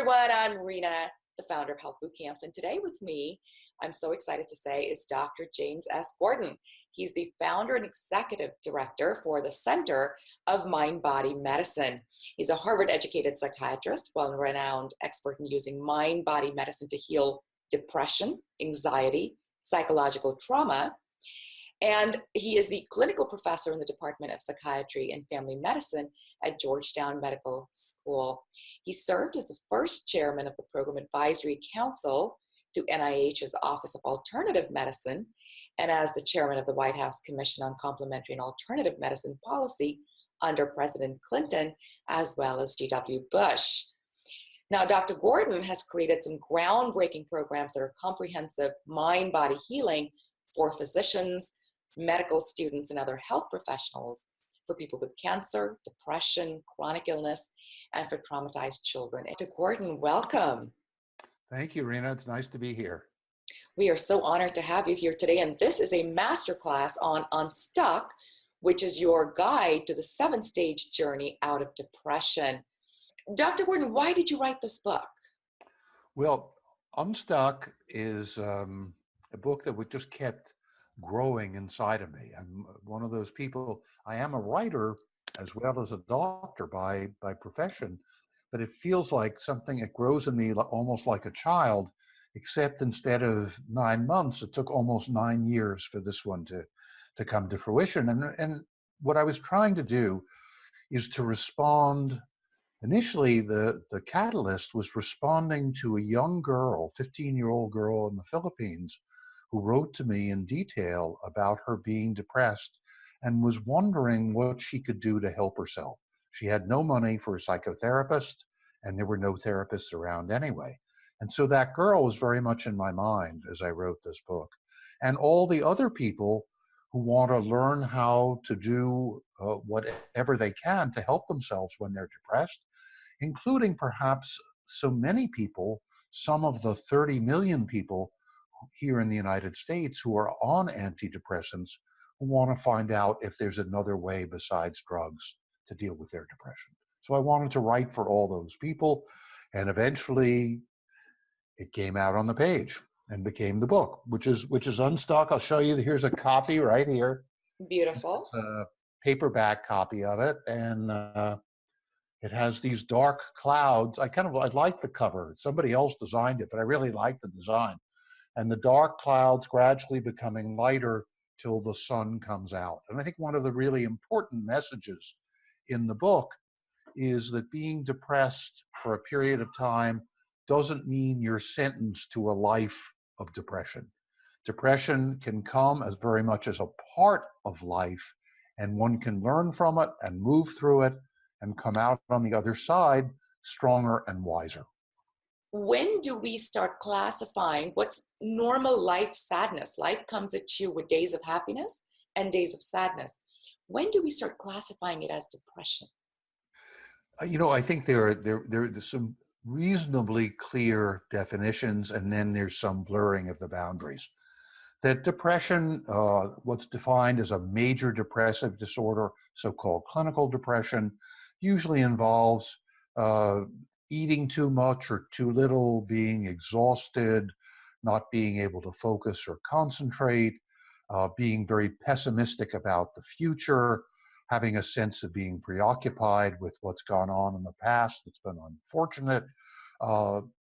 everyone, I'm Rena, the founder of Health Bootcamps, and today with me, I'm so excited to say, is Dr. James S. Gordon. He's the founder and executive director for the Center of Mind-Body Medicine. He's a Harvard-educated psychiatrist, well-renowned expert in using mind-body medicine to heal depression, anxiety, psychological trauma, and he is the clinical professor in the Department of Psychiatry and Family Medicine at Georgetown Medical School. He served as the first chairman of the Program Advisory Council to NIH's Office of Alternative Medicine and as the chairman of the White House Commission on Complementary and Alternative Medicine Policy under President Clinton, as well as G.W. Bush. Now, Dr. Gordon has created some groundbreaking programs that are comprehensive mind-body healing for physicians, medical students, and other health professionals, for people with cancer, depression, chronic illness, and for traumatized children. Dr. Gordon, welcome. Thank you, Rena. It's nice to be here. We are so honored to have you here today, and this is a masterclass on Unstuck, which is your guide to the 7-stage journey out of depression. Dr. Gordon, why did you write this book? Well, Unstuck is a book that we just kept growing inside of me. I'm one of those people. I am a writer as well as a doctor by profession, but it feels like something that grows in me almost like a child, except instead of 9 months, it took almost 9 years for this one to come to fruition. And what I was trying to do is to respond. Initially, the catalyst was responding to a young girl, 15-year-old girl in the Philippines, who wrote to me in detail about her being depressed and was wondering what she could do to help herself. She had no money for a psychotherapist, and there were no therapists around anyway. And so that girl was very much in my mind as I wrote this book. And all the other people who want to learn how to do whatever they can to help themselves when they're depressed, including perhaps so many people, some of the 30 million people here in the United States who are on antidepressants, who want to find out if there's another way besides drugs to deal with their depression. So I wanted to write for all those people, and eventually it came out on the page and became the book, which is Unstuck. I'll show you. Here's a copy right here. Beautiful. It's a paperback copy of it, and it has these dark clouds. I like the cover. Somebody else designed it, but I really like the design. And the dark clouds gradually becoming lighter till the sun comes out. And I think one of the really important messages in the book is that being depressed for a period of time doesn't mean you're sentenced to a life of depression. Depression can come as very much as a part of life, and one can learn from it and move through it and come out on the other side stronger and wiser. When do we start classifying what's normal life sadness? Life comes at you with days of happiness and days of sadness. When do we start classifying it as depression? I think there's some reasonably clear definitions, and then there's some blurring of the boundaries. That depression, what's defined as a major depressive disorder, so-called clinical depression, usually involves eating too much or too little, being exhausted, not being able to focus or concentrate, being very pessimistic about the future, having a sense of being preoccupied with what's gone on in the past that's been unfortunate,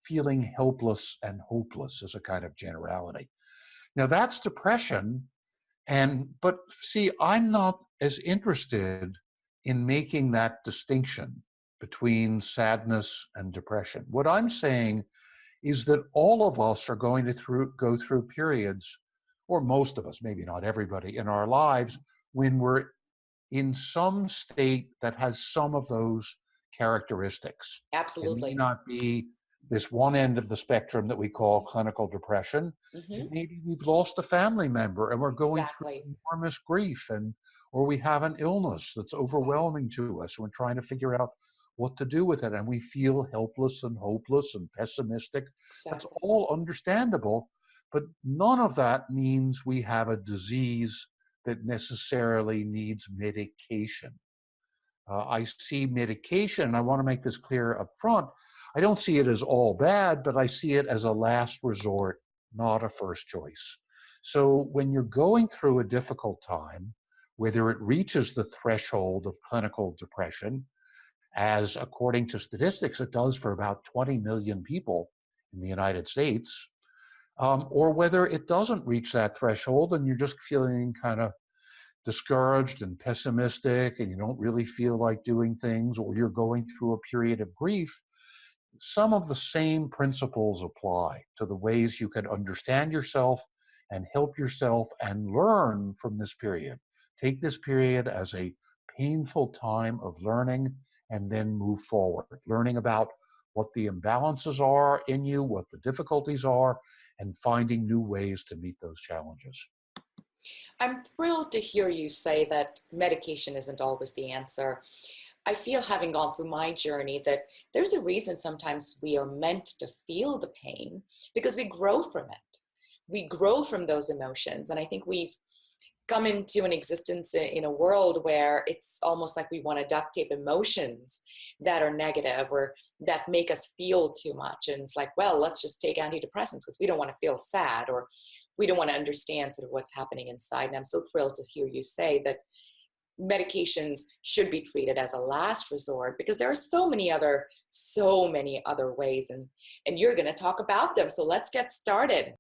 feeling helpless and hopeless as a kind of generality. Now that's depression, but see, I'm not as interested in making that distinction between sadness and depression. What I'm saying is that all of us are going to go through periods, or most of us, maybe not everybody, in our lives when we're in some state that has some of those characteristics. Absolutely. It may not be this one end of the spectrum that we call clinical depression. Mm-hmm. Maybe we've lost a family member and we're going Exactly. through enormous grief, or we have an illness that's overwhelming to us, and we're trying to figure out what to do with it, and we feel helpless and hopeless and pessimistic. Exactly. That's all understandable, but none of that means we have a disease that necessarily needs medication. I see medication, and I want to make this clear up front, I don't see it as all bad, but I see it as a last resort, not a first choice. So when you're going through a difficult time, whether it reaches the threshold of clinical depression, as according to statistics, it does for about 20 million people in the United States, or whether it doesn't reach that threshold and you're just feeling kind of discouraged and pessimistic and you don't really feel like doing things, or you're going through a period of grief, some of the same principles apply to the ways you can understand yourself and help yourself and learn from this period. Take this period as a painful time of learning and then move forward, learning about what the imbalances are in you, what the difficulties are, and finding new ways to meet those challenges. I'm thrilled to hear you say that medication isn't always the answer. I feel, having gone through my journey, that there's a reason sometimes we are meant to feel the pain, because we grow from it. We grow from those emotions. And I think we've come into an existence in a world where it's almost like we want to duct tape emotions that are negative or that make us feel too much. And it's like, well, let's just take antidepressants because we don't want to feel sad, or we don't want to understand sort of what's happening inside. And I'm so thrilled to hear you say that medications should be treated as a last resort, because there are so many other ways, and you're going to talk about them. So let's get started.